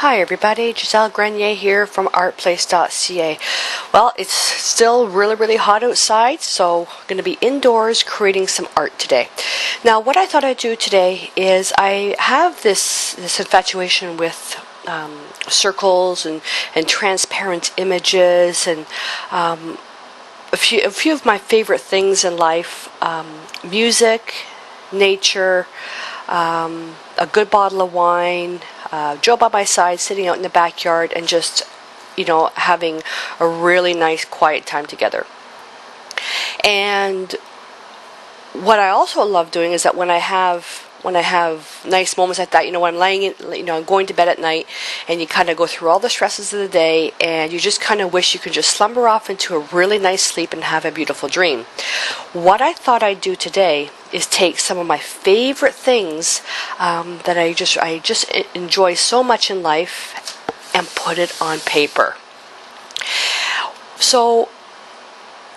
Hi everybody, Gisele Grenier here from artplace.ca. Well, it's still really hot outside, so I'm going to be indoors creating some art today. Now, what I thought I'd do today is I have this infatuation with circles and transparent images and a few of my favorite things in life, music, nature, a good bottle of wine, Joe by my side, sitting out in the backyard and just, having a really nice quiet time together. And what I also love doing is that when I have nice moments like that, when I'm laying in, I'm going to bed at night and you kind of go through all the stresses of the day and you just kind of wish you could just slumber off into a really nice sleep and have a beautiful dream. What I thought I'd do today is take some of my favorite things that I just enjoy so much in life and put it on paper. So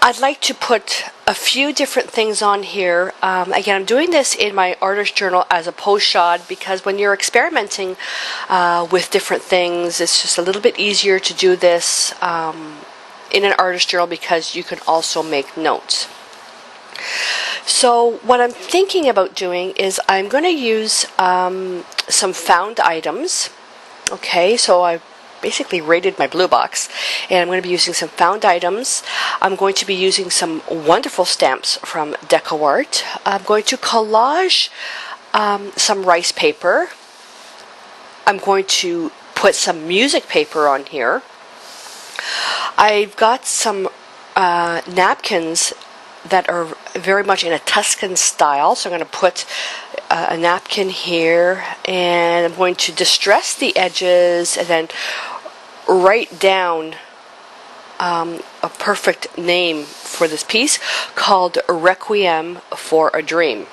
I'd like to put a few different things on here. Again, I'm doing this in my artist journal as a post shot because when you're experimenting with different things, it's just a little bit easier to do this in an artist journal because you can also make notes. So what I'm thinking about doing is I'm going to use some found items. Okay, so I basically raided my blue box and I'm going to be using some found items. I'm going to be using some wonderful stamps from DecoArt. I'm going to collage some rice paper. I'm going to put some music paper on here. I've got some napkins that are very much in a Tuscan style, so I'm going to put a napkin here and I'm going to distress the edges and then write down a perfect name for this piece called Requiem for a Dream.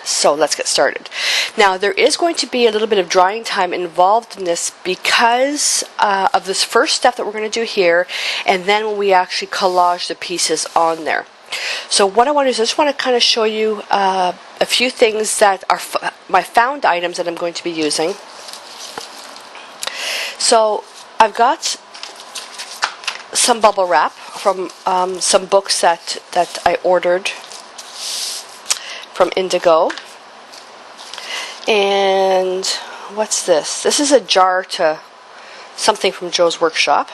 So let's get started. Now there is going to be a little bit of drying time involved in this because of this first step that we're going to do here, and then when we actually collage the pieces on there. So what I want to do is I just want to kind of show you a few things that are my found items that I'm going to be using. So I've got some bubble wrap from some books that I ordered from Indigo. And what's this? This is a jar to something from Joe's Workshop.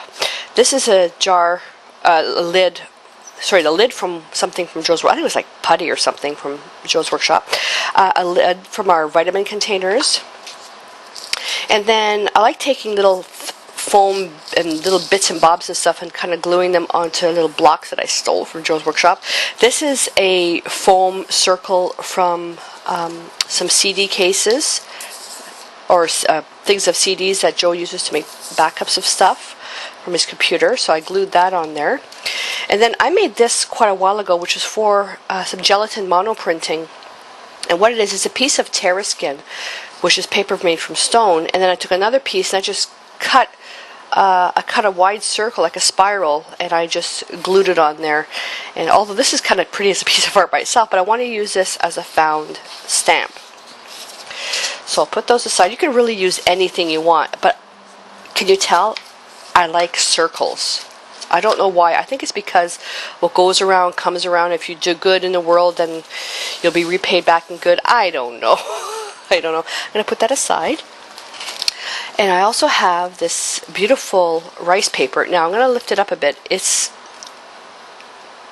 This is a jar, the lid from something from Joe's Workshop. I think it was like putty or something from Joe's Workshop. A lid from our vitamin containers. And then I like taking little foam and little bits and bobs and stuff and kind of gluing them onto little blocks that I stole from Joe's Workshop. This is a foam circle from some CD cases or things of CDs that Joe uses to make backups of stuff from his computer, so I glued that on there. And then I made this quite a while ago, which was for some gelatin monoprinting. And what it is a piece of Terraskin, which is paper made from stone. And then I took another piece and I just cut a wide circle like a spiral, and I just glued it on there. And although this is kind of pretty as a piece of art by itself, but I want to use this as a found stamp. So I'll put those aside. You can really use anything you want, but can you tell I like circles? I don't know why. I think it's because what goes around comes around. If you do good in the world, then you'll be repaid back in good. I don't know. I don't know. I'm going to put that aside. And I also have this beautiful rice paper. Now I'm going to lift it up a bit. It's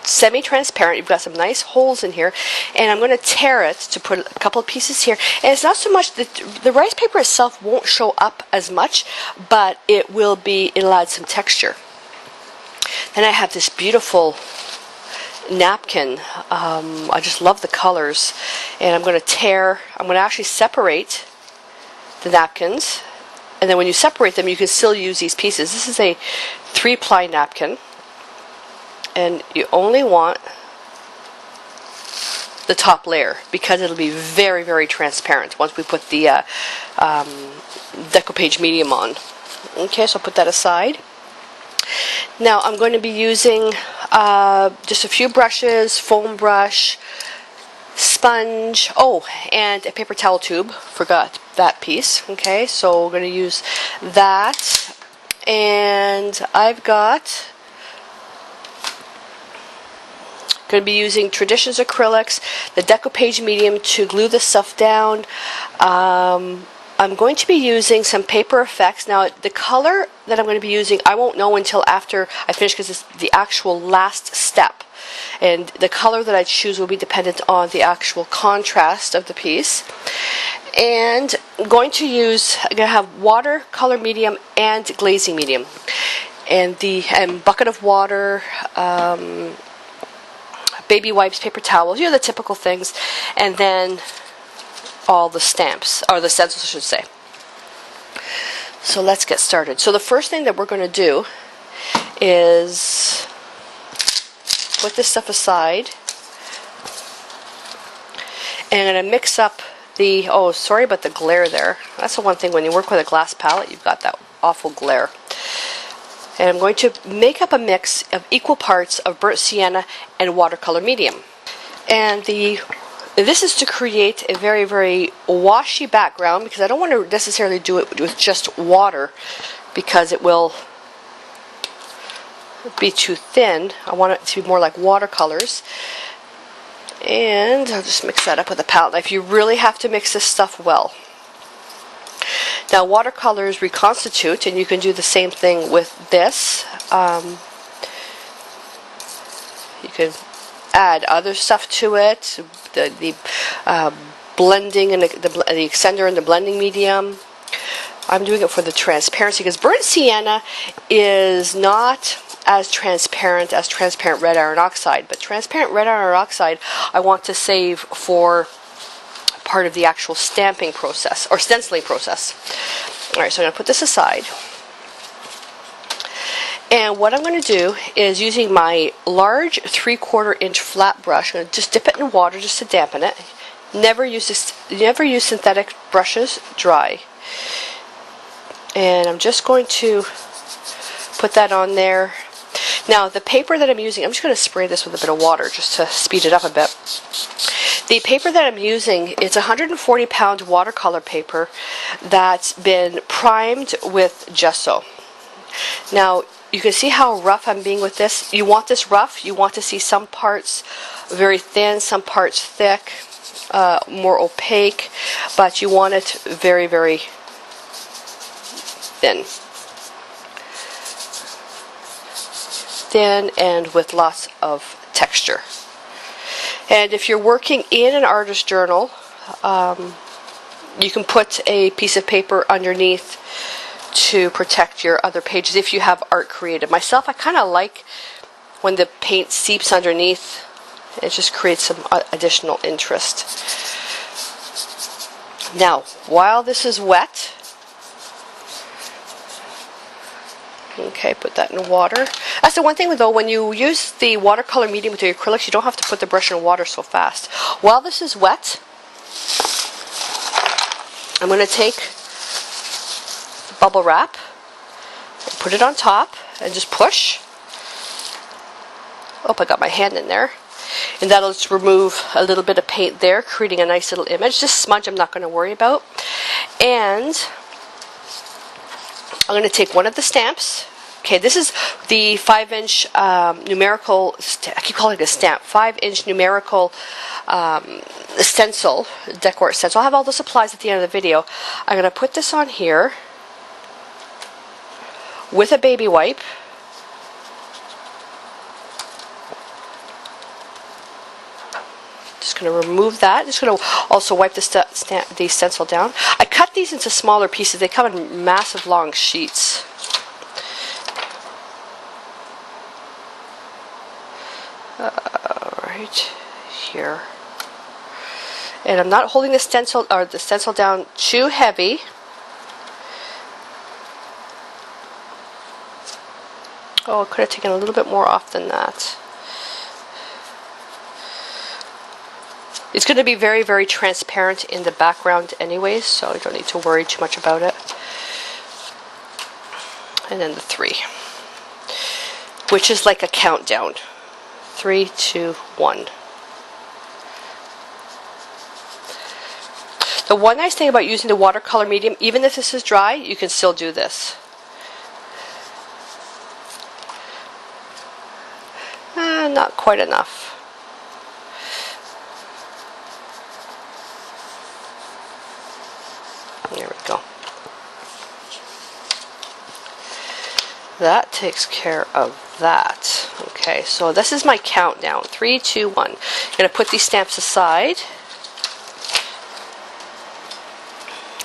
semi-transparent. You've got some nice holes in here. And I'm going to tear it to put a couple of pieces here. And it's not so much that the rice paper itself won't show up as much, but it'll add some texture. Then I have this beautiful napkin. I just love the colors. And I'm going to actually separate the napkins. And then when you separate them, you can still use these pieces. This is a 3-ply napkin. And you only want the top layer because it'll be very transparent once we put the decoupage medium on. Okay, so I'll put that aside. Now I'm going to be using just a few brushes, foam brush, sponge, oh, and a paper towel tube. Forgot that piece. Okay, so we're going to use that. And I've got, going to be using Traditions acrylics, the decoupage medium to glue this stuff down. I'm going to be using some paper effects. Now, the color that I'm going to be using, I won't know until after I finish, because it's the actual last step. And the color that I choose will be dependent on the actual contrast of the piece. And I'm going to have watercolor medium and glazing medium. And the bucket of water, baby wipes, paper towels, the typical things. And then all the stamps, or the stencils I should say. So let's get started. So the first thing that we're going to do is put this stuff aside. And I'm going to mix up the, oh, sorry about the glare there. That's the one thing when you work with a glass palette, you've got that awful glare. And I'm going to make up a mix of equal parts of burnt sienna and watercolor medium. And this is to create a very, very washy background, because I don't want to necessarily do it with just water, because it will be too thin. I want it to be more like watercolors. And I'll just mix that up with a palette knife. You really have to mix this stuff well. Now, watercolors reconstitute, and you can do the same thing with this. You can add other stuff to it, the blending and the extender and the blending medium. I'm doing it for the transparency, because burnt sienna is not as transparent as transparent red iron oxide, but transparent red iron oxide I want to save for part of the actual stamping process, or stenciling process. Alright, so I'm going to put this aside. And what I'm going to do is, using my large 3/4 inch flat brush, I'm going to just dip it in water just to dampen it. Never use synthetic brushes dry. And I'm just going to put that on there. Now, the paper that I'm using, I'm just going to spray this with a bit of water just to speed it up a bit. The paper that I'm using, it's 140-pound watercolor paper that's been primed with gesso. Now, you can see how rough I'm being with this. You want this rough. You want to see some parts very thin, some parts thick, more opaque, but you want it very, very thin. Thin and with lots of texture. And if you're working in an artist journal, you can put a piece of paper underneath to protect your other pages if you have art created. Myself, I kind of like when the paint seeps underneath. It just creates some additional interest. Now, while this is wet, okay, put that in water. That's the one thing though, when you use the watercolor medium with your acrylics, you don't have to put the brush in water so fast. While this is wet, I'm going to take the bubble wrap and put it on top and just push. Oh, I got my hand in there. And that'll just remove a little bit of paint there, creating a nice little image. This smudge I'm not going to worry about. And I'm going to take one of the stamps. Okay, this is the 5-inch numerical, I keep calling it a stamp, 5-inch numerical stencil, decor stencil. I'll have all the supplies at the end of the video. I'm going to put this on here with a baby wipe. Just going to remove that. Just going to also wipe the stencil down. I cut these into smaller pieces. They come in massive long sheets. Right here. And I'm not holding the stencil down too heavy. Oh, I could have taken a little bit more off than that. It's going to be very, very transparent in the background anyways, so I don't need to worry too much about it. And then the 3, which is like a countdown. 3, 2, 1. The one nice thing about using the watercolor medium, even if this is dry, you can still do this. Not quite enough. There we go. That takes care of that. Okay, so this is my countdown. 3, 2, 1. I'm going to put these stamps aside.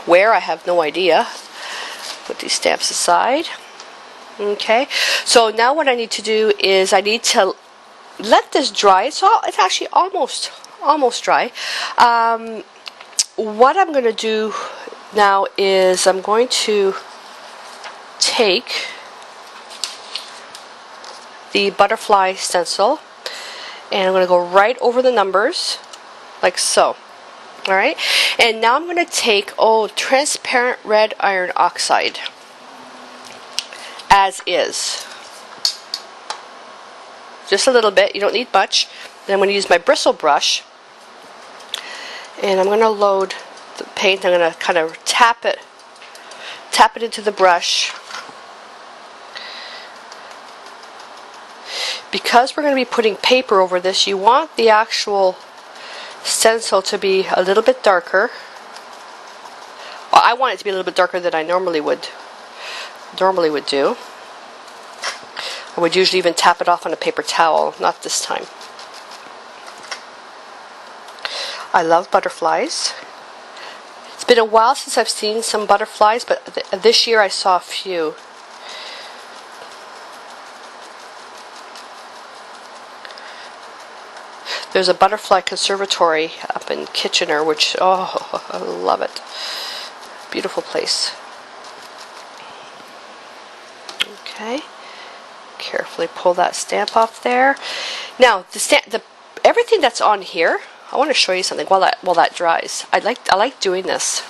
Where, I have no idea. Put these stamps aside. Okay, so now what I need to do is I need to let this dry. It's actually almost dry. What I'm going to do now is I'm going to take the butterfly stencil and I'm going to go right over the numbers like so. Alright, and now I'm going to take transparent red iron oxide as is. Just a little bit, you don't need much. Then I'm going to use my bristle brush and I'm going to load the paint. I'm going to kind of tap it into the brush. Because we're going to be putting paper over this, you want the actual stencil to be a little bit darker. Well, I want it to be a little bit darker than I normally would do. I would usually even tap it off on a paper towel, not this time. I love butterflies. It's been a while since I've seen some butterflies, but this year I saw a few. There's a butterfly conservatory up in Kitchener, which, oh, I love it. Beautiful place. Okay. Carefully pull that stamp off there. Now, everything that's on here, I want to show you something while that dries. I like doing this.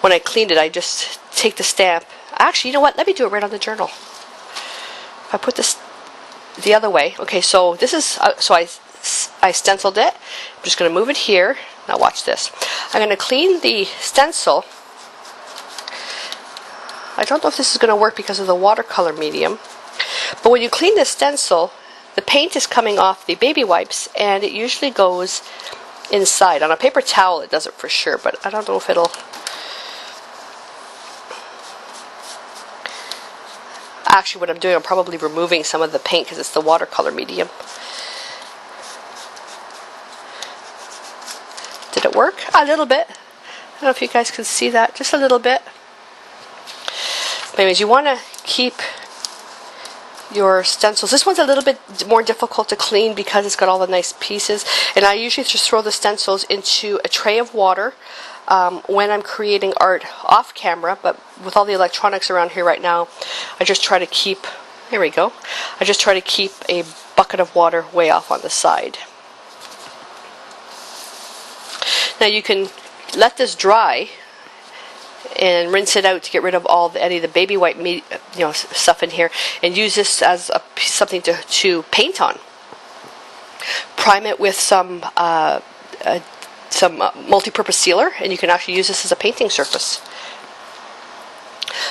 When I cleaned it, I just take the stamp. Actually, you know what? Let me do it right on the journal. If I put this the other way. Okay, so this is I stenciled it. I'm just going to move it here. Now watch this. I'm going to clean the stencil. I don't know if this is going to work because of the watercolor medium, but when you clean the stencil, the paint is coming off the baby wipes and it usually goes inside. On a paper towel it does it for sure, but I don't know if it'll... Actually, what I'm doing, I'm probably removing some of the paint because it's the watercolor medium. Did it work? A little bit. I don't know if you guys can see that. Just a little bit. But anyways, you want to keep your stencils. This one's a little bit more difficult to clean because it's got all the nice pieces. And I usually just throw the stencils into a tray of water when I'm creating art off camera. But with all the electronics around here right now, I just try to keep, there we go, I just try to keep a bucket of water way off on the side. Now you can let this dry and rinse it out to get rid of any of the baby wipe stuff in here, and use this as something to paint on. Prime it with some multi-purpose sealer, and you can actually use this as a painting surface.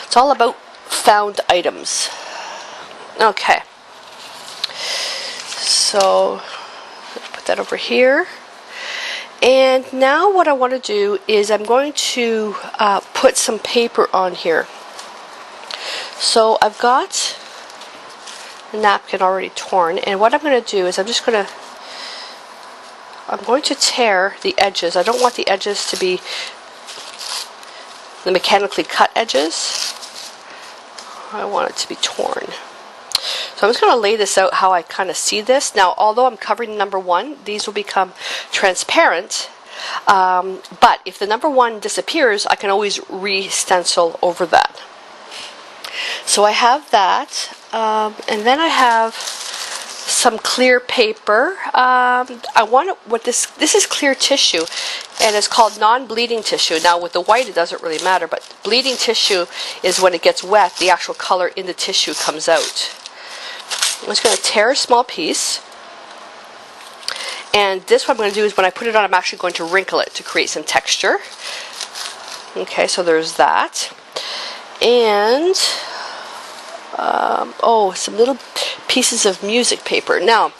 It's all about found items. Okay, so put that over here. And now what I want to do is I'm going to put some paper on here. So I've got a napkin already torn, and what I'm going to do is I'm going to tear the edges. I don't want the edges to be the mechanically cut edges. I want it to be torn. So I'm just going to lay this out how I kind of see this. Now, although I'm covering number 1, these will become transparent. But if the number 1 disappears, I can always re-stencil over that. So I have that. And then I have some clear paper. This is clear tissue, and it's called non-bleeding tissue. Now with the white it doesn't really matter, but bleeding tissue is when it gets wet, the actual color in the tissue comes out. I'm just going to tear a small piece, And this, what I'm going to do is when I put it on, I'm actually going to wrinkle it to create some texture. Okay, so there's that. And some little pieces of music paper. Now,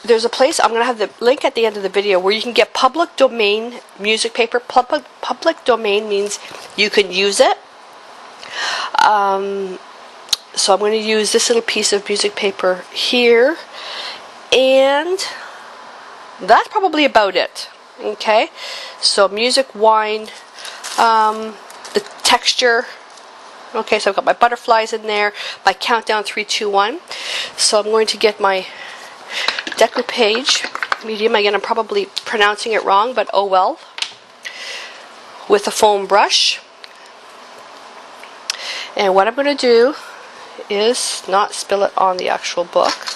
there's a place, I'm going to have the link at the end of the video where you can get public domain music paper. Public domain means you can use it. So I'm going to use this little piece of music paper here, and that's probably about it. Okay, so music, wine, the texture. Okay, so I've got my butterflies in there, my countdown 3, 2, 1. So I'm going to get my decoupage medium. Again, I'm probably pronouncing it wrong, but oh well. With a foam brush. And what I'm going to do is not spill it on the actual book.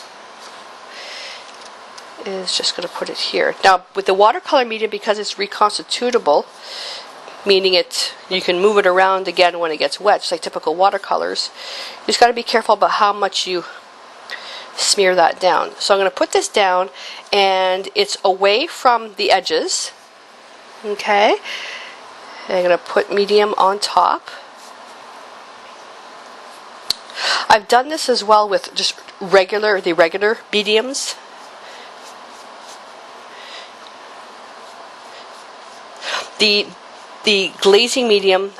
Is just going to put it here. Now, with the watercolor medium, because it's reconstitutable, meaning you can move it around again when it gets wet, just like typical watercolors, you just got to be careful about how much you smear that down. So I'm going to put this down, and it's away from the edges. Okay, and I'm going to put medium on top. I've done this as well with just regular mediums. The glazing medium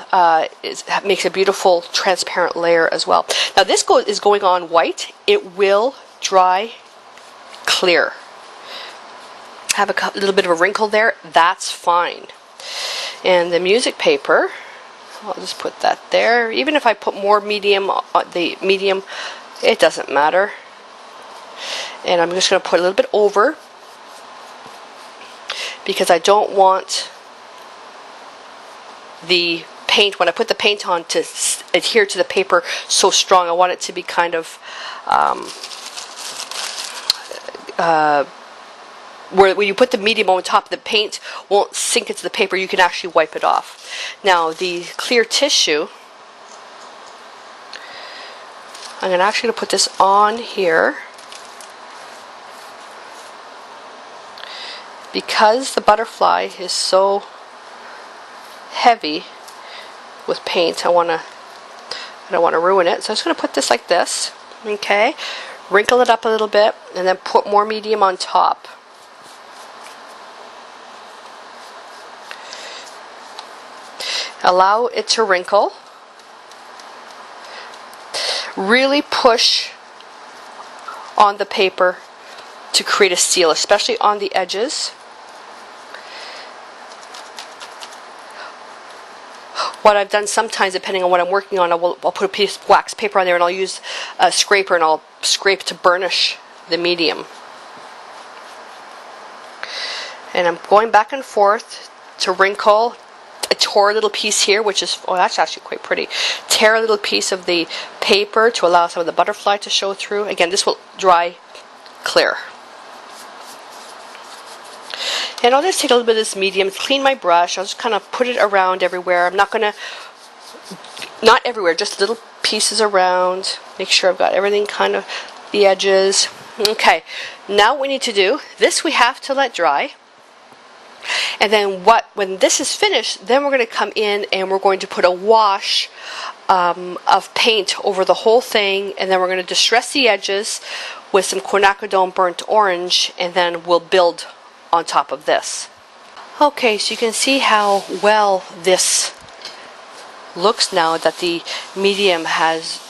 makes a beautiful transparent layer as well. Now this is going on white. It will dry clear. Have a little bit of a wrinkle there. That's fine. And the music paper, I'll just put that there. Even if I put more medium on the medium, it doesn't matter. And I'm just going to put a little bit over because I don't want the paint, when I put the paint on, to adhere to the paper so strong. I want it to be kind of where when you put the medium on top, the paint won't sink into the paper. You can actually wipe it off. Now the clear tissue, I'm actually going to put this on here because the butterfly is so heavy with paint. I don't want to ruin it, so I'm just going to put this like this. Okay, wrinkle it up a little bit, and then put more medium on top. Allow it to wrinkle. Really push on the paper to create a seal, especially on the edges. What I've done sometimes, depending on what I'm working on, I'll put a piece of wax paper on there, and I'll use a scraper, and I'll scrape to burnish the medium. And I'm going back and forth to wrinkle. I tore a little piece here, which is, oh, that's actually quite pretty. Tear a little piece of the paper to allow some of the butterfly to show through. Again, this will dry clear. And I'll just take a little bit of this medium, clean my brush. I'll just kind of put it around everywhere. I'm not going to, not everywhere, just little pieces around. Make sure I've got everything kind of, the edges. Okay, now what we need to do, this we have to let dry. And then when this is finished, then we're going to come in and we're going to put a wash of paint over the whole thing, and then we're going to distress the edges with some quinacridone burnt orange, and then we'll build on top of this. Okay, so you can see how well this looks now that the medium has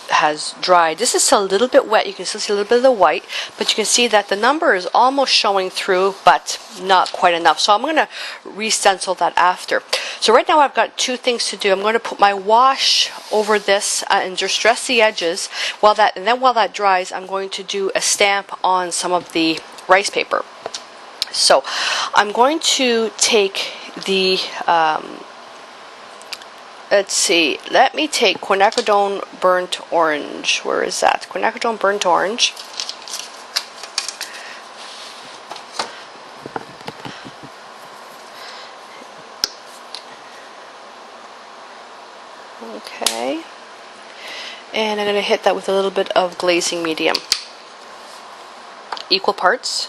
dried. This is still a little bit wet. You can still see a little bit of the white, but you can see that the number is almost showing through, but not quite enough. So I'm going to re-stencil that after. So right now I've got two things to do. I'm going to put my wash over this and distress the edges. While that dries, I'm going to do a stamp on some of the rice paper. So I'm going to take the let's see, let me take quinacridone burnt orange. Where is that? Quinacridone burnt orange. Okay. And I'm going to hit that with a little bit of glazing medium. Equal parts.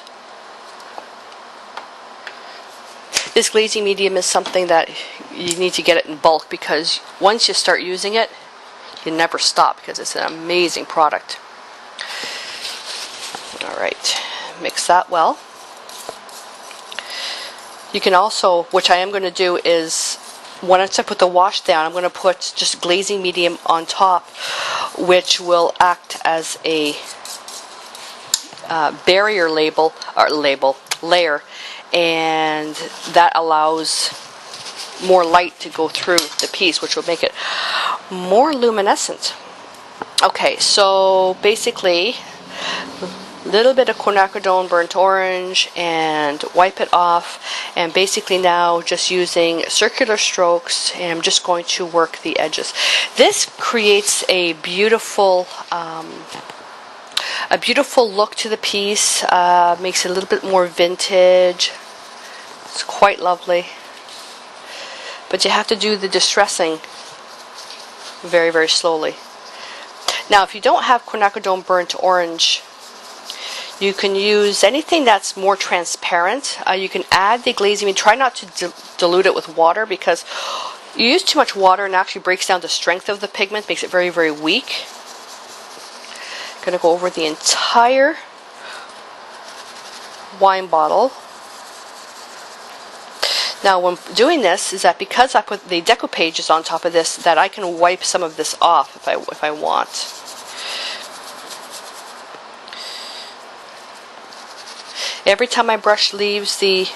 This glazing medium is something that you need to get it in bulk, because once you start using it, you never stop, because it's an amazing product. Alright, mix that well. You can also, which I am going to do, is once I put the wash down, I'm going to put just glazing medium on top, which will act as a barrier layer, and that allows more light to go through the piece, which will make it more luminescent. Okay, so basically a little bit of quinacridone burnt orange and wipe it off, and basically now just using circular strokes, and I'm just going to work the edges. This creates a beautiful look to the piece, makes it a little bit more vintage. It's quite lovely, but you have to do the distressing very, very slowly. Now, if you don't have quinacridone burnt orange, you can use anything that's more transparent. You can add the glazing. Try not to dilute it with water, because you use too much water and it actually breaks down the strength of the pigment, makes it very, very weak. I'm going to go over the entire wine bottle. Now, when doing this, is that because I put the decoupages on top of this, that I can wipe some of this off if I want. Every time my brush leaves the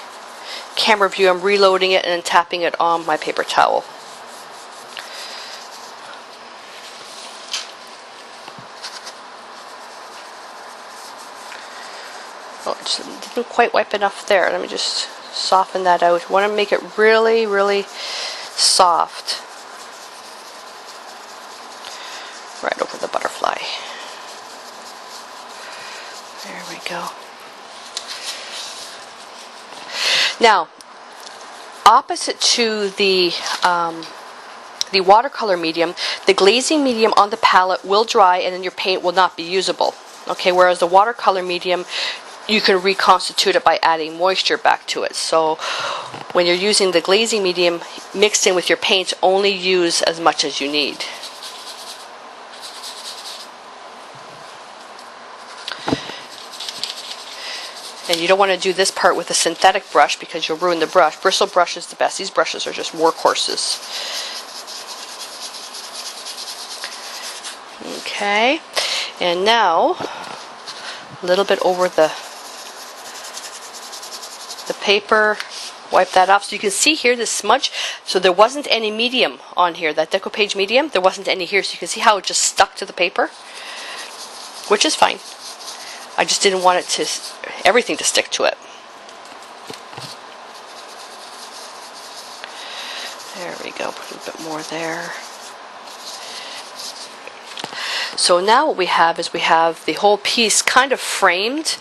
camera view, I'm reloading it and tapping it on my paper towel. Oh, I just didn't quite wipe enough there. Let me just soften that out. I want to make it really, really soft. Right over the butterfly. There we go. Now, opposite to the watercolor medium, the glazing medium on the palette will dry and then your paint will not be usable. Okay, whereas the watercolor medium, you can reconstitute it by adding moisture back to it. So when you're using the glazing medium mixed in with your paint, only use as much as you need. And you don't want to do this part with a synthetic brush, because you'll ruin the brush. Bristle brush is the best. These brushes are just workhorses. Okay, and now a little bit over the paper, wipe that off. So you can see here the smudge. So there wasn't any medium on here, that decoupage medium, there wasn't any here. So you can see how it just stuck to the paper, which is fine. I just didn't want everything to stick to it. There we go, put a little bit more there. So now what we have is we have the whole piece kind of framed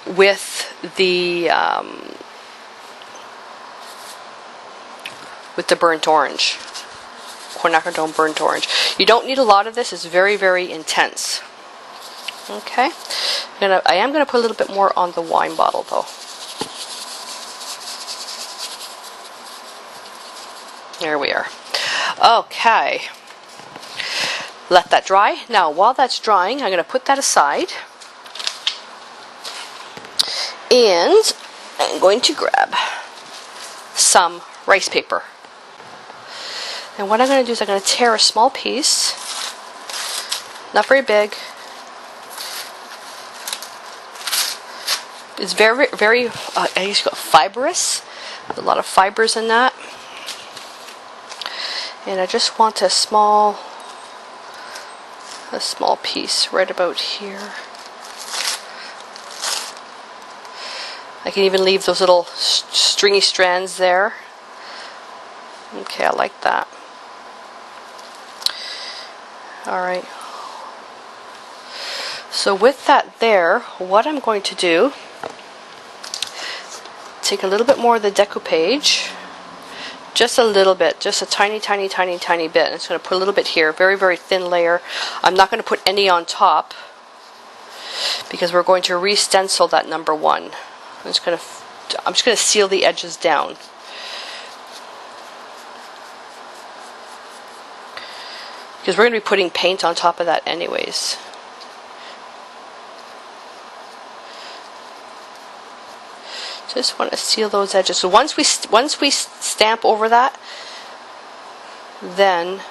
with the burnt orange, quinacridone burnt orange. You don't need a lot of this. It's very, very intense. Okay, I am going to put a little bit more on the wine bottle though. There we are. Okay, let that dry. Now, while that's drying, I'm going to put that aside, and I'm going to grab some rice paper. And what I'm going to do is I'm going to tear a small piece, not very big. It's very, very, I guess you call it fibrous. There's a lot of fibers in that. And I just want a small piece right about here. I can even leave those little stringy strands there. Okay, I like that. Alright. So with that there, what I'm going to do, take a little bit more of the decoupage, just a little bit, just a tiny, tiny, tiny, tiny bit. I'm just going to put a little bit here, very, very thin layer. I'm not going to put any on top because we're going to re-stencil that number one. I'm just going to seal the edges down. because we're going to be putting paint on top of that anyways. Just want to seal those edges. So once we stamp over that, then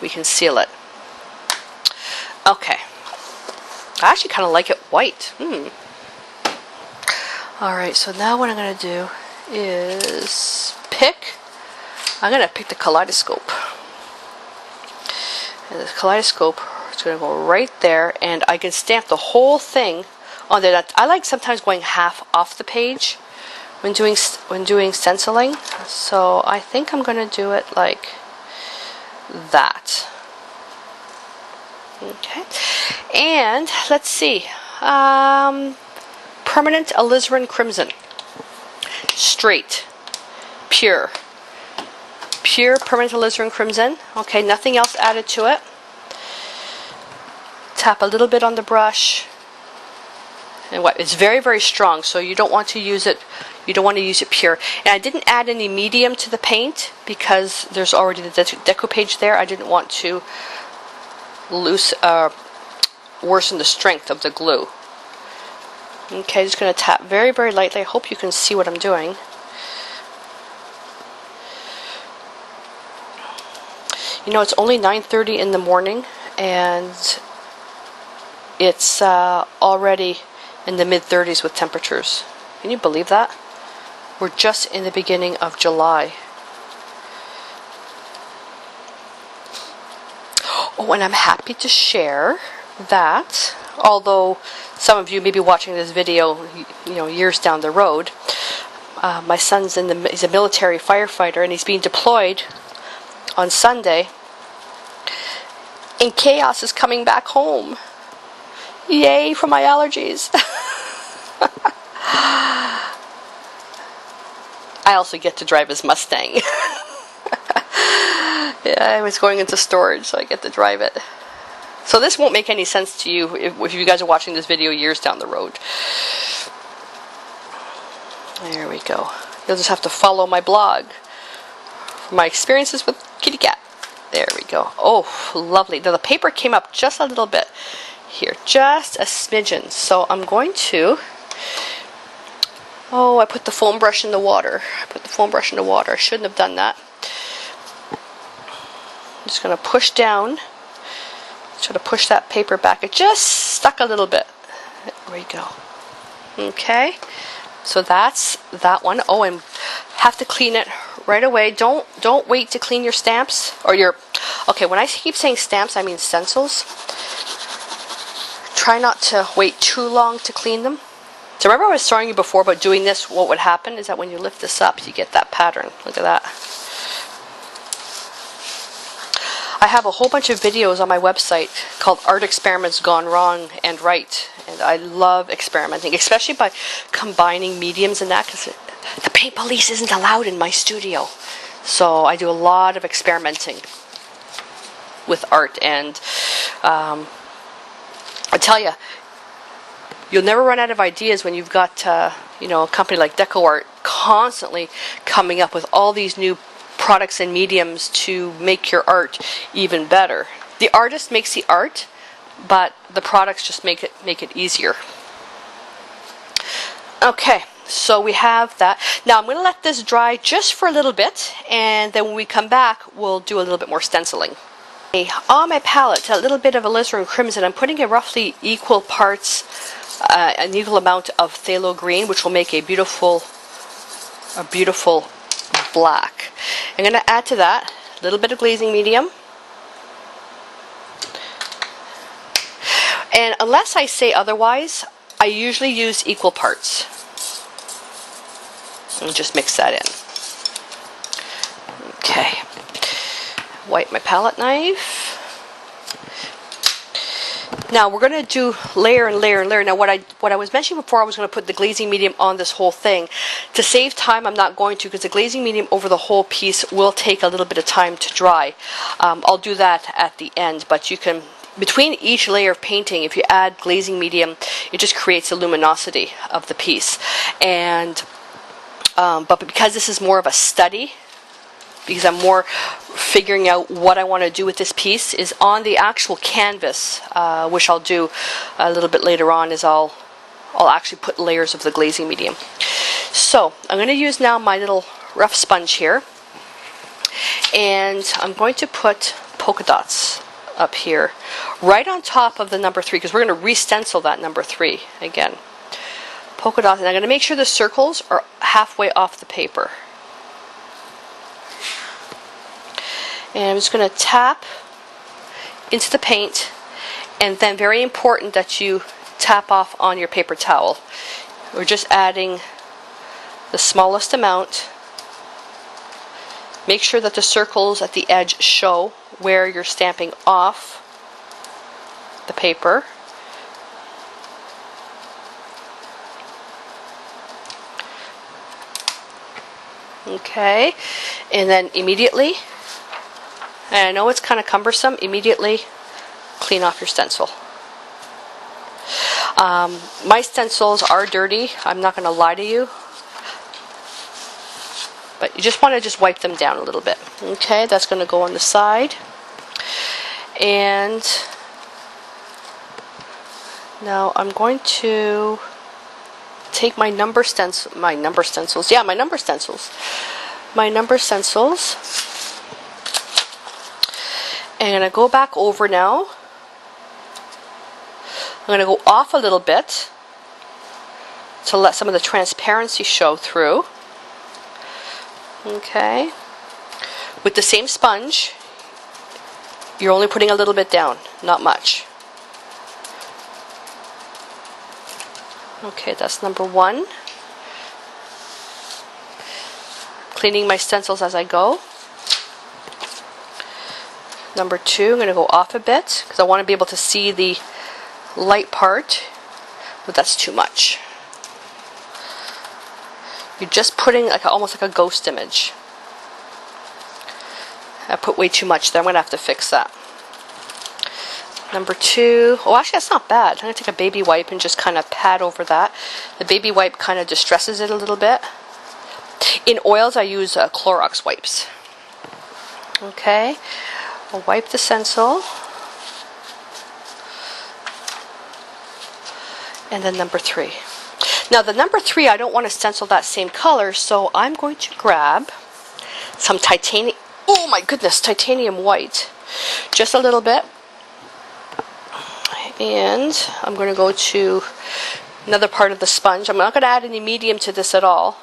we can seal it. Okay. I actually kind of like it white. Alright, so now what I'm going to do is I'm going to pick the kaleidoscope. And the kaleidoscope is going to go right there, and I can stamp the whole thing on there. I like sometimes going half off the page when doing stenciling. So I think I'm going to do it like that. Okay, and let's see, permanent alizarin crimson, straight, pure permanent alizarin crimson. Okay, nothing else added to it. Tap a little bit on the brush, and it's very, very strong, so you don't want to use it. You don't want to use it pure. And I didn't add any medium to the paint because there's already the decoupage there. I didn't want to worsen the strength of the glue. Okay, just going to tap very, very lightly. I hope you can see what I'm doing. You know, it's only 9:30 in the morning, and it's already in the mid-30s with temperatures. Can you believe that? We're just in the beginning of July. Oh, and I'm happy to share that, although some of you may be watching this video, years down the road, my son's he's a military firefighter, and he's being deployed on Sunday, and Chaos is coming back home. Yay for my allergies. I also get to drive his Mustang. Yeah, I was going into storage, so I get to drive it. So this won't make any sense to you if you guys are watching this video years down the road. There we go. You'll just have to follow my blog for my experiences with kitty cat. There we go. Oh, lovely. Now the paper came up just a little bit here, just a smidgen. So I'm going to... Oh, I put the foam brush in the water. I shouldn't have done that. I'm just going to push down. Try to push that paper back. It just stuck a little bit. There we go. Okay. So that's that one. Oh, and have to clean it right away. Don't wait to clean your stamps or your... Okay, when I keep saying stamps, I mean stencils. Try not to wait too long to clean them. So remember I was showing you before about doing this, what would happen is that when you lift this up, you get that pattern. Look at that. I have a whole bunch of videos on my website called Art Experiments Gone Wrong and Right. And I love experimenting, especially by combining mediums and that, because the paint police isn't allowed in my studio. So I do a lot of experimenting with art, and I tell you, you'll never run out of ideas when you've got a company like DecoArt constantly coming up with all these new products and mediums to make your art even better. The artist makes the art, but the products just make it easier. Okay, so we have that. Now I'm going to let this dry just for a little bit, and then when we come back, we'll do a little bit more stenciling. On my palette, a little bit of alizarin crimson. I'm putting in roughly equal parts, an equal amount of phthalo green, which will make a beautiful black. I'm going to add to that a little bit of glazing medium. And unless I say otherwise, I usually use equal parts. And just mix that in. Okay. Wipe my palette knife. Now we're going to do layer and layer and layer. Now what I was mentioning before, I was going to put the glazing medium on this whole thing. To save time, I'm not going to, because the glazing medium over the whole piece will take a little bit of time to dry. I'll do that at the end, but you can, between each layer of painting, if you add glazing medium, it just creates the luminosity of the piece. And but because this is more of a study, because I'm more figuring out what I want to do with this piece, is on the actual canvas, which I'll do a little bit later on, is I'll actually put layers of the glazing medium. So I'm going to use now my little rough sponge here, and I'm going to put polka dots up here right on top of the number 3, because we're going to re-stencil that number 3 again. Polka dots, and I'm going to make sure the circles are halfway off the paper. And I'm just going to tap into the paint, and then very important that you tap off on your paper towel. We're just adding the smallest amount. Make sure that the circles at the edge show where you're stamping off the paper. Okay, and then immediately, and I know it's kind of cumbersome, immediately clean off your stencil. My stencils are dirty, I'm not going to lie to you, but you just want to just wipe them down a little bit. Okay, that's going to go on the side. And now I'm going to take my number stencils, and I'm going to go back over now. I'm going to go off a little bit to let some of the transparency show through. Okay. With the same sponge, you're only putting a little bit down, not much. Okay, that's number 1. Cleaning my stencils as I go. Number 2, I'm going to go off a bit because I want to be able to see the light part, but that's too much. You're just putting like almost like a ghost image. I put way too much there. I'm going to have to fix that. Number 2. Oh, actually, that's not bad. I'm going to take a baby wipe and just kind of pat over that. The baby wipe kind of distresses it a little bit. In oils, I use Clorox wipes. Okay. I'll wipe the stencil. And then number 3. Now, the number 3, I don't want to stencil that same color, so I'm going to grab some titanium. Oh my goodness, titanium white. Just a little bit. And I'm going to go to another part of the sponge. I'm not going to add any medium to this at all,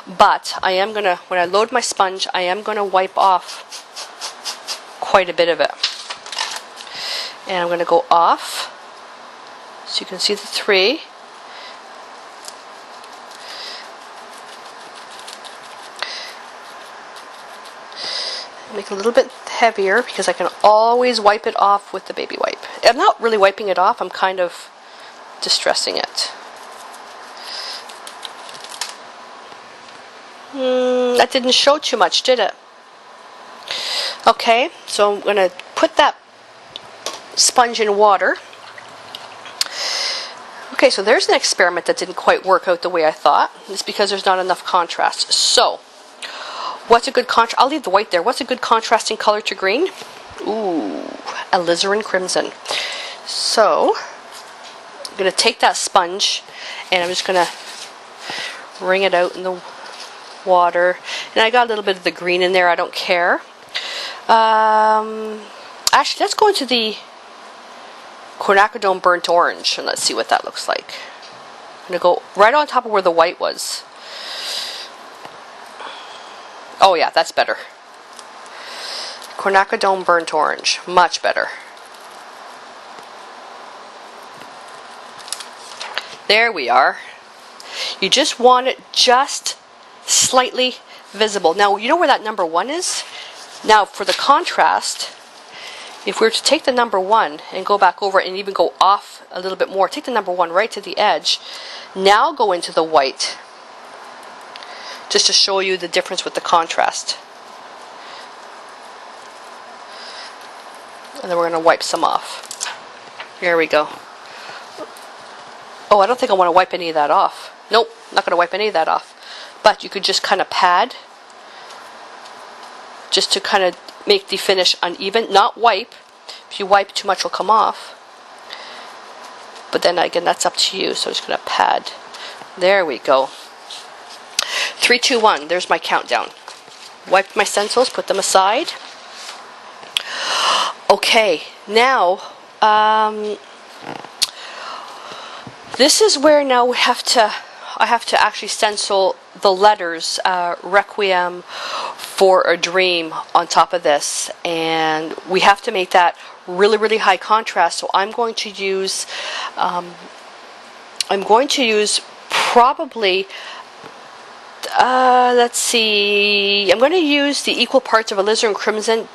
but I am going to, when I load my sponge, I am going to wipe off quite a bit of it. And I'm going to go off, so you can see the 3. Make it a little bit heavier because I can always wipe it off with the baby wipe. I'm not really wiping it off, I'm kind of distressing it. That didn't show too much, did it? Okay, so I'm going to put that sponge in water. Okay, so there's an experiment that didn't quite work out the way I thought. It's because there's not enough contrast. So, what's a good contrast? I'll leave the white there. What's a good contrasting color to green? Ooh, alizarin crimson. So, I'm going to take that sponge and I'm just going to wring it out in the water. And I got a little bit of the green in there. I don't care. Actually, let's go into the quinacridone burnt orange and let's see what that looks like. I'm going to go right on top of where the white was. Oh yeah, that's better. Quinacridone burnt orange. Much better. There we are. You just want it just slightly visible. Now, you know where that number 1 is? Now, for the contrast, if we were to take the number 1 and go back over it and even go off a little bit more, take the number 1 right to the edge, now go into the white, just to show you the difference with the contrast. And then we're going to wipe some off. Here we go. Oh, I don't think I want to wipe any of that off. Nope, not going to wipe any of that off. But you could just kind of pad just to kind of make the finish uneven. Not wipe. If you wipe too much, it'll come off. But then again, that's up to you. So I'm just going to pad. There we go. 3, 2, 1. There's my countdown. Wipe my stencils, put them aside. Okay, now this is where now I have to actually stencil the letters Requiem for a Dream on top of this, and we have to make that really, really high contrast. So I'm going to use probably let's see, I'm going to use the equal parts of alizarin crimson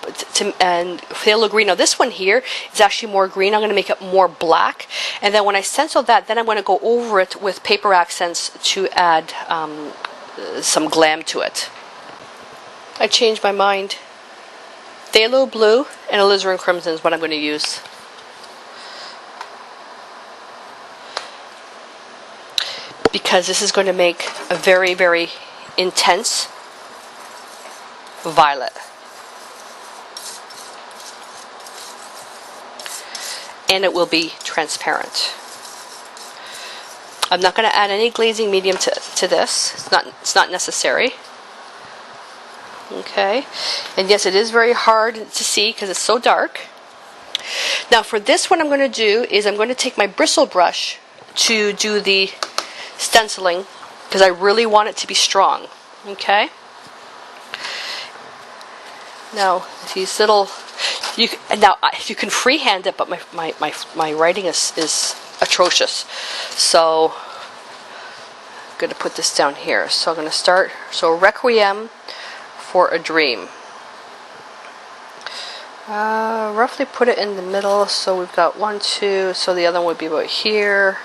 and phthalo green. Now this one here is actually more green. I'm going to make it more black, and then when I stencil that, then I'm going to go over it with paper accents to add some glam to it. I changed my mind. Phthalo blue and alizarin crimson is what I'm going to use. Because this is going to make a very, very intense violet. And it will be transparent. I'm not going to add any glazing medium to this. It's not necessary. Okay. And yes, it is very hard to see because it's so dark. Now for this, what I'm going to do is I'm going to take my bristle brush to do the stenciling because I really want it to be strong. Okay. Now these little, you can freehand it, but my writing is atrocious. So I'm going to put this down here. So I'm going to start. So Requiem for a Dream. Roughly put it in the middle. So we've got 1, 2. So the other one would be about here.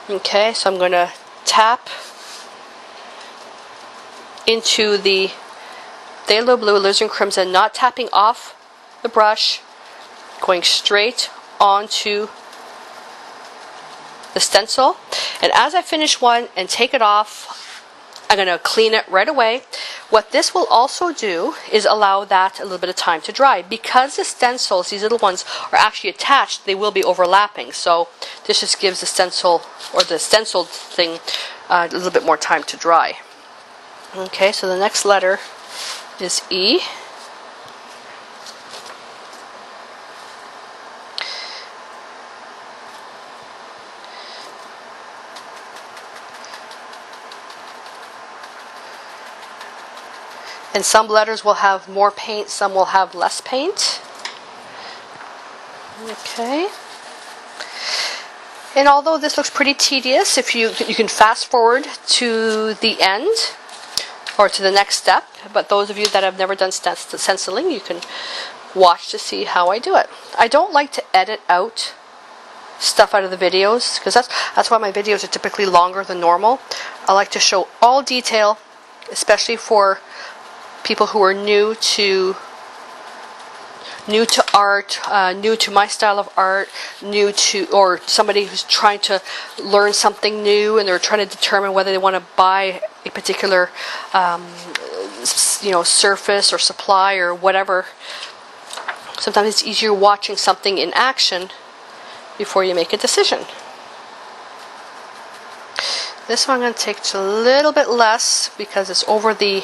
Okay, so I'm going to tap into the phthalo blue, alizarin crimson, not tapping off the brush, going straight onto the stencil. And as I finish one and take it off, I'm going to clean it right away. What this will also do is allow that a little bit of time to dry. Because the stencils, these little ones, are actually attached, they will be overlapping. So this just gives the stencil, or the stenciled thing, a little bit more time to dry. Okay, so the next letter is E. And some letters will have more paint, some will have less paint. Okay. And although this looks pretty tedious, if you can fast forward to the end or to the next step, but those of you that have never done stenciling, you can watch to see how I do it. I don't like to edit out stuff out of the videos because that's why my videos are typically longer than normal. I like to show all detail, especially for people who are new to art, new to my style of art, or somebody who's trying to learn something new and they're trying to determine whether they want to buy a particular surface or supply or whatever. Sometimes it's easier watching something in action before you make a decision. This one I'm going to take a little bit less because it's over the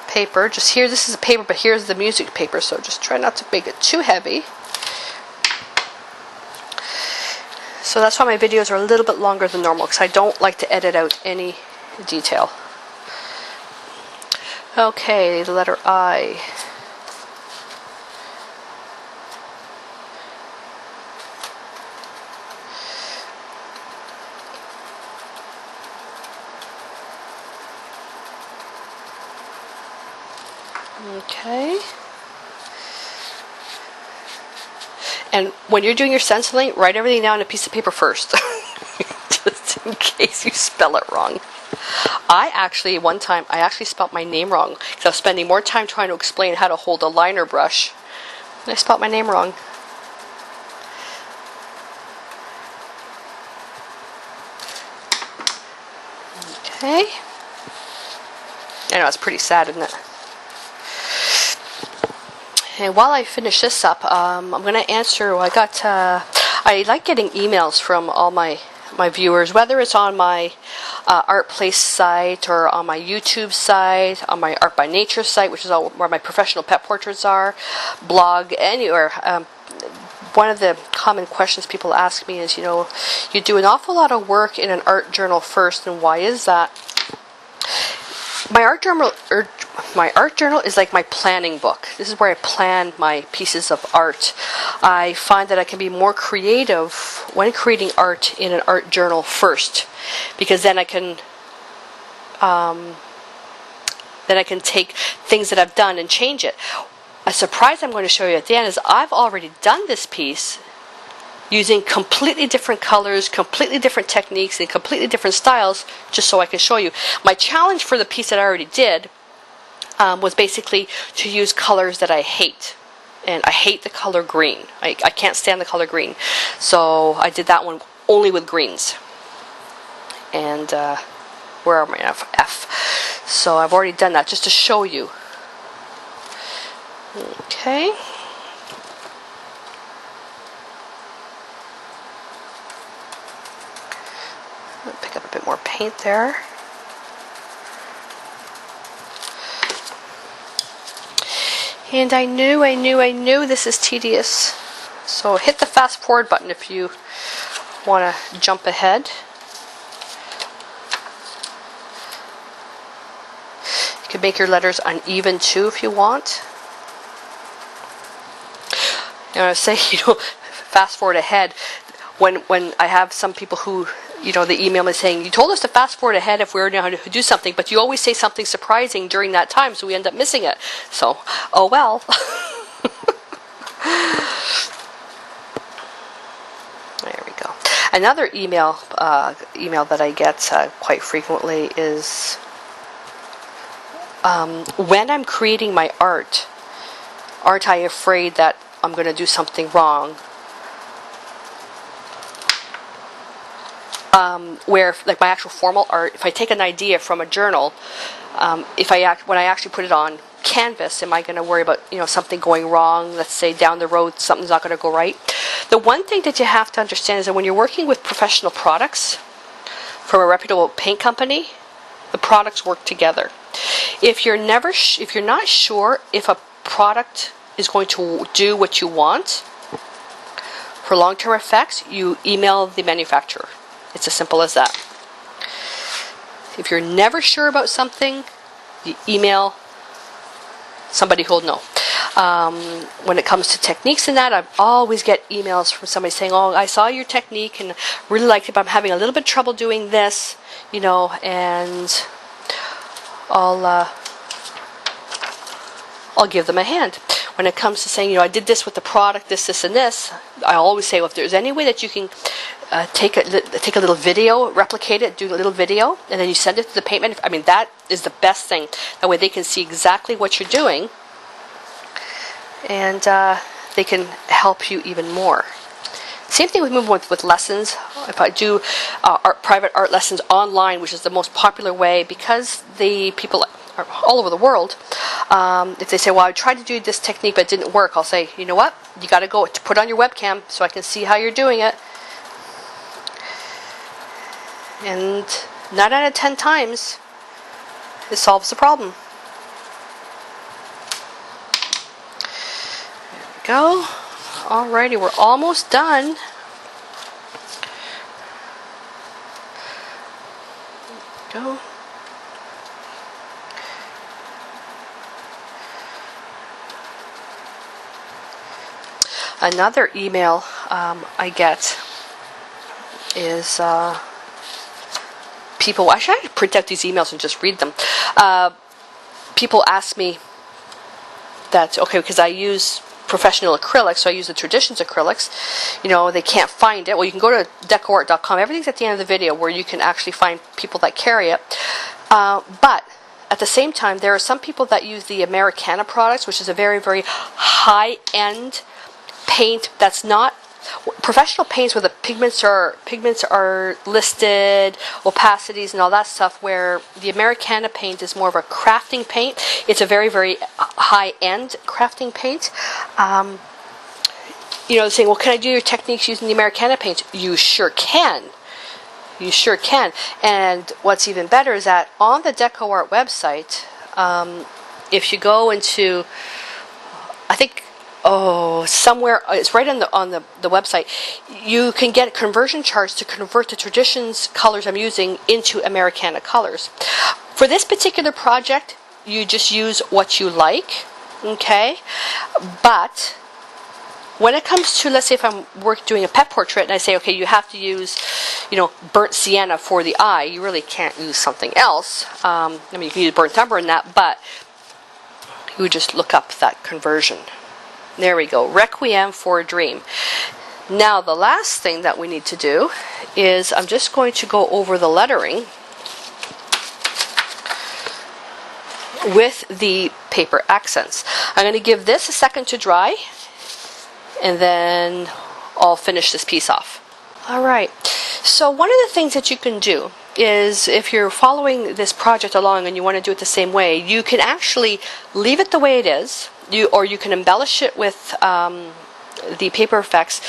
paper. Just here, this is a paper, but here's the music paper, so just try not to make it too heavy. So that's why my videos are a little bit longer than normal, because I don't like to edit out any detail. Okay, the letter I. Okay. And when you're doing your stenciling, write everything down on a piece of paper first. Just in case you spell it wrong. One time, I actually spelled my name wrong. Because I was spending more time trying to explain how to hold a liner brush. And I spelled my name wrong. Okay. I know, it's pretty sad, isn't it? And while I finish this up, I'm going to answer. I like getting emails from all my viewers, whether it's on my Art Place site or on my YouTube site, on my Art by Nature site, which is where my professional pet portraits are, blog, anywhere. One of the common questions people ask me is, you do an awful lot of work in an art journal first, and why is that? My art journal is like my planning book. This is where I plan my pieces of art. I find that I can be more creative when creating art in an art journal first, because then I can take things that I've done and change it. A surprise I'm going to show you at the end is I've already done this piece using completely different colors, completely different techniques, and completely different styles, just so I can show you. My challenge for the piece that I already did was basically to use colors that I hate. And I hate the color green. I can't stand the color green. So I did that one only with greens. And where are my F? So I've already done that just to show you. Okay. Pick up a bit more paint there. And I knew this is tedious. So hit the fast forward button if you want to jump ahead. You can make your letters uneven too if you want. And I say, fast forward ahead. When I have some people who, they email me saying, you told us to fast forward ahead if we were going to do something, but you always say something surprising during that time, so we end up missing it. So, oh well. There we go. Another email that I get quite frequently is when I'm creating my art, aren't I afraid that I'm going to do something wrong? Where, like my actual formal art, if I take an idea from a journal, when I actually put it on canvas, am I going to worry about something going wrong? Let's say down the road something's not going to go right. The one thing that you have to understand is that when you're working with professional products from a reputable paint company, the products work together. If you're not sure if a product is going to do what you want for long-term effects, you email the manufacturer. It's as simple as that. If you're never sure about something, you email somebody who'll know. When it comes to techniques and that, I always get emails from somebody saying, oh, I saw your technique and really liked it, but I'm having a little bit of trouble doing this, and I'll give them a hand. When it comes to saying, I did this with the product, this, and this, I always say, well, if there's any way that you can take a little video, replicate it, do a little video, and then you send it to the paint manufacturer. I mean, that is the best thing. That way they can see exactly what you're doing, and they can help you even more. Same thing with lessons. If I do private art lessons online, which is the most popular way, because the people are all over the world, if they say, well, I tried to do this technique but it didn't work, I'll say, you know what, you got to go put on your webcam so I can see how you're doing it. And 9 out of 10 times it solves the problem. There we go. Alrighty, we're almost done. There we go. Another email I get is people. Actually, I should print out these emails and just read them. People ask me that, okay, because I use professional acrylics, so I use the Traditions acrylics. They can't find it. Well, you can go to decoart.com. Everything's at the end of the video where you can actually find people that carry it. But at the same time, there are some people that use the Americana products, which is a very, very high-end paint that's not professional paints where the pigments are listed, opacities and all that stuff, where the Americana paint is more of a crafting paint. It's a very, very high-end crafting paint. You know, saying, well, can I do your techniques using the Americana paint? You sure can. You sure can. And what's even better is that on the Deco Art website, if you go into, I think, somewhere, it's right on the website, you can get conversion charts to convert the Traditions colors I'm using into Americana colors. For this particular project, you just use what you like, okay? But when it comes to, let's say if I'm doing a pet portrait and I say, okay, you have to use, you know, burnt sienna for the eye, you really can't use something else. I mean, you can use burnt umber in that, but you would just look up that conversion. There we go, Requiem for a Dream. Now, the last thing that we need to do is I'm just going to go over the lettering with the paper accents. I'm going to give this a second to dry, and then I'll finish this piece off. Alright, so one of the things that you can do is, if you're following this project along and you want to do it the same way, you can actually leave it the way it is, or you can embellish it with the paper effects,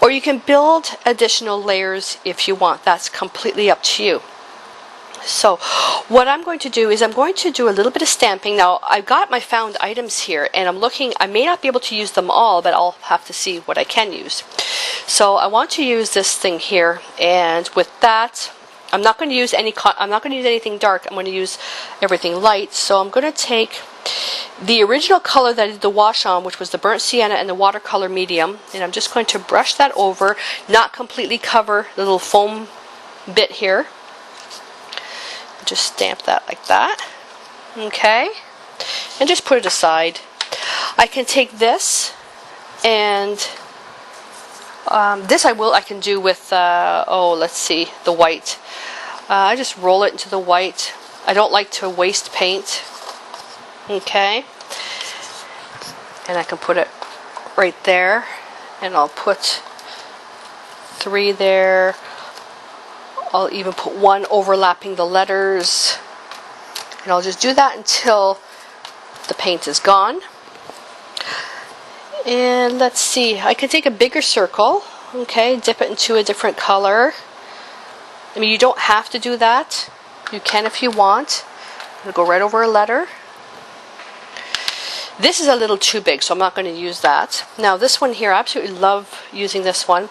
or you can build additional layers if you want. That's completely up to you. So what I'm going to do is I'm going to do a little bit of stamping. Now, I've got my found items here, and I'm looking, I may not be able to use them all, but I'll have to see what I can use. So I want to use this thing here, and with that, I'm not going to use anything dark. I'm going to use everything light. So I'm going to take the original color that I did the wash on, which was the burnt sienna and the watercolor medium, and I'm just going to brush that over, not completely cover the little foam bit here. Just stamp that like that, okay, and just put it aside. I can take this, and this I can do with let's see, the white. I just roll it into the white. I don't like to waste paint, okay, and I can put it right there, and I'll put 3 there. I'll even put 1 overlapping the letters, and I'll just do that until the paint is gone. And let's see, I can take a bigger circle, okay, dip it into a different color. I mean, you don't have to do that. You can if you want. I'm going to go right over a letter. This is a little too big, so I'm not going to use that. Now, this one here, I absolutely love using this one.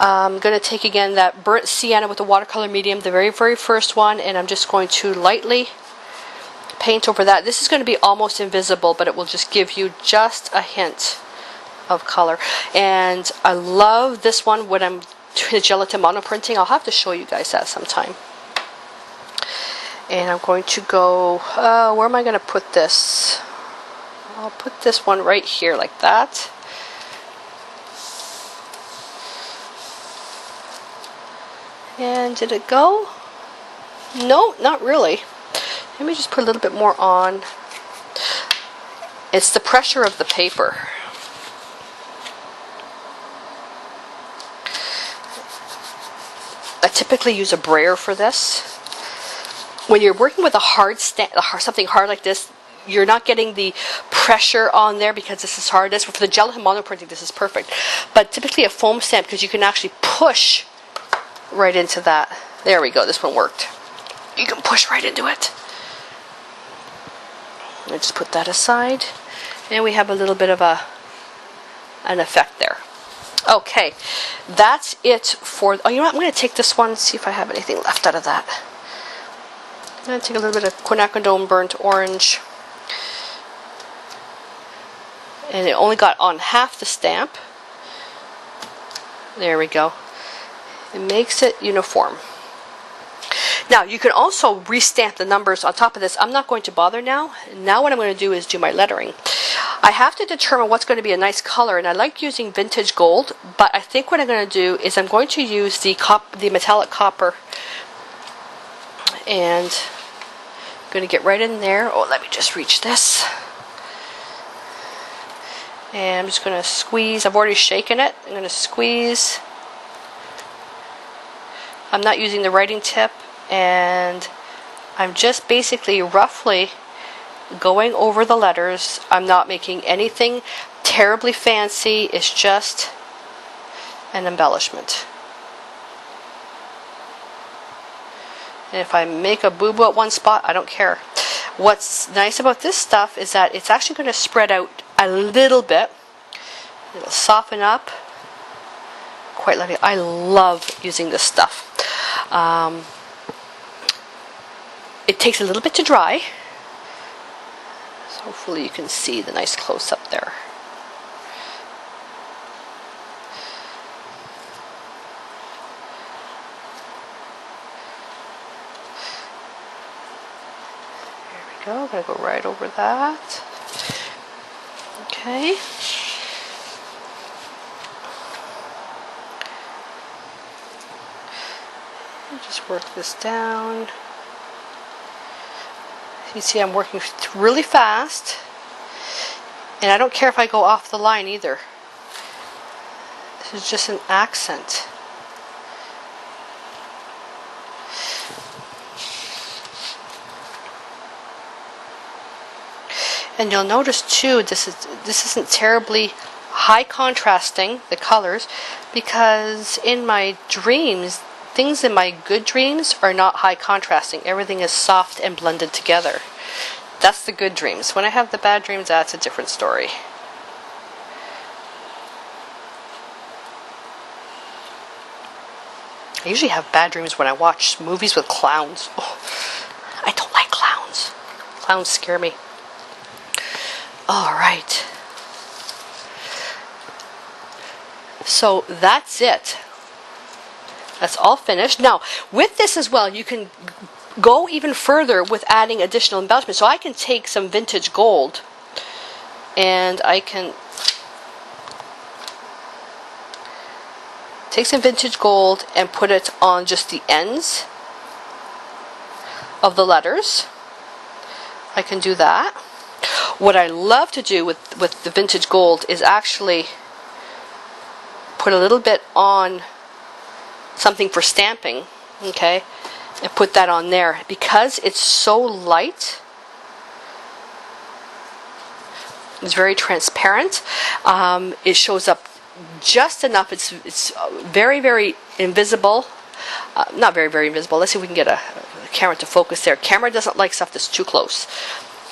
I'm going to take again that burnt sienna with the watercolor medium, the very, very first one, and I'm just going to lightly paint over that. This is going to be almost invisible, but it will just give you just a hint of color. And I love this one when I'm doing the gelatin monoprinting. I'll have to show you guys that sometime. And I'm going to go, where am I going to put this? I'll put this one right here like that. And did it go? No, not really. Let me just put a little bit more on. It's the pressure of the paper. I typically use a brayer for this. When you're working with a something hard like this, you're not getting the pressure on there because this is hard. For the gelatin monoprinting, this is perfect. But typically a foam stamp, because you can actually push right into that. There we go, this one worked. You can push right into it. Let's just put that aside. And we have a little bit of an effect there. Okay, that's it for, oh, you know what, I'm going to take this one and see if I have anything left out of that. I'm going to take a little bit of quinacridone burnt orange. And it only got on half the stamp. There we go. It makes it uniform. Now, you can also restamp the numbers on top of this. I'm not going to bother now. Now what I'm going to do is do my lettering. I have to determine what's going to be a nice color, and I like using vintage gold, but I think what I'm going to do is I'm going to use the metallic copper, and I'm going to get right in there. Oh, let me just reach this. And I'm just going to squeeze. I've already shaken it. I'm going to squeeze. I'm not using the writing tip, and I'm just basically roughly going over the letters. I'm not making anything terribly fancy. It's just an embellishment. And if I make a boo-boo at one spot, I don't care. What's nice about this stuff is that it's actually going to spread out a little bit. It'll soften up quite lovely. I love using this stuff. It takes a little bit to dry. So hopefully you can see the nice close-up there. I'm going to go right over that. Okay. And just work this down. You see I'm working really fast. And I don't care if I go off the line either. This is just an accent. And you'll notice too, this isn't terribly high contrasting, the colors, because in my dreams, things in my good dreams are not high contrasting. Everything is soft and blended together. That's the good dreams. When I have the bad dreams, that's a different story. I usually have bad dreams when I watch movies with clowns. Oh, I don't like clowns. Clowns scare me. All right. So that's it. That's all finished. Now, with this as well, you can go even further with adding additional embellishments. So I can take some vintage gold and I can take some vintage gold and put it on just the ends of the letters. I can do that. What I love to do with the vintage gold is actually put a little bit on something for stamping, okay, and put that on there. Because it's so light, it's very transparent, it shows up just enough. It's very, very invisible. Not very, very invisible. Let's see if we can get a camera to focus there. Camera doesn't like stuff that's too close.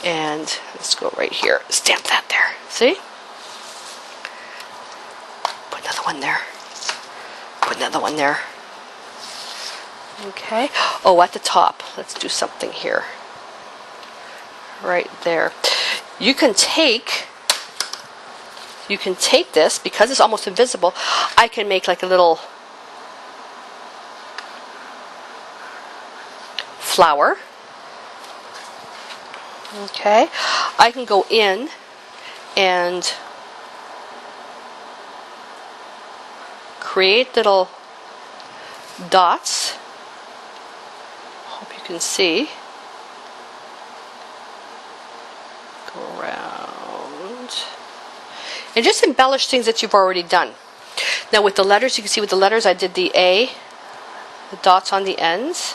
And let's go right here. Stamp that there. See? Put another one there. Put another one there. Okay. Oh, at the top. Let's do something here. Right there. You can take this, because it's almost invisible, I can make like a little flower. Okay, I can go in and create little dots. Hope you can see. Go around and just embellish things that you've already done. Now with the letters, you can see with the letters I did the A, the dots on the ends.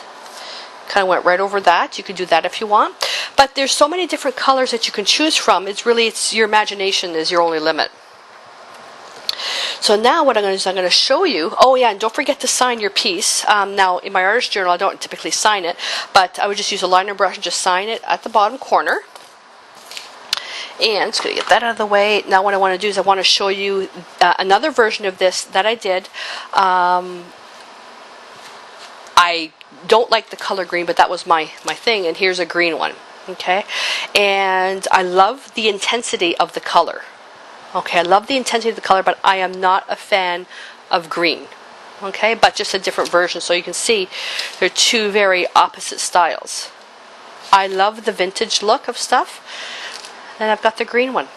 Kind of went right over that. You could do that if you want. But there's so many different colors that you can choose from. It's your imagination is your only limit. So now what I'm going to do is I'm going to show you. Oh yeah, and don't forget to sign your piece. Now in my artist journal I don't typically sign it, but I would just use a liner brush and just sign it at the bottom corner. And just going to get that out of the way. Now what I want to do is I want to show you another version of this that I did. I don't like the color green, but that was my thing, and here's a green one. Okay, and I love the intensity of the color. Okay, I love the intensity of the color, but I am not a fan of green. Okay, but just a different version, so you can see they're two very opposite styles. I love the vintage look of stuff, and I've got the green one.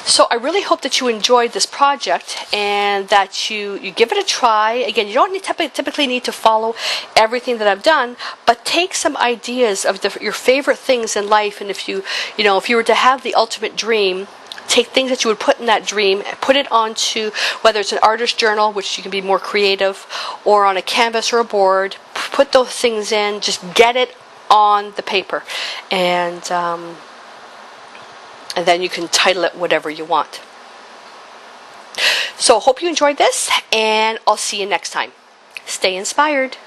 So I really hope that you enjoyed this project and that you give it a try. Again, you don't typically need to follow everything that I've done, but take some ideas of your favorite things in life. And if you were to have the ultimate dream, take things that you would put in that dream and put it onto, whether it's an artist journal, which you can be more creative, or on a canvas or a board. Put those things in, just get it on the paper, and then you can title it whatever you want. So hope you enjoyed this, and I'll see you next time. Stay inspired.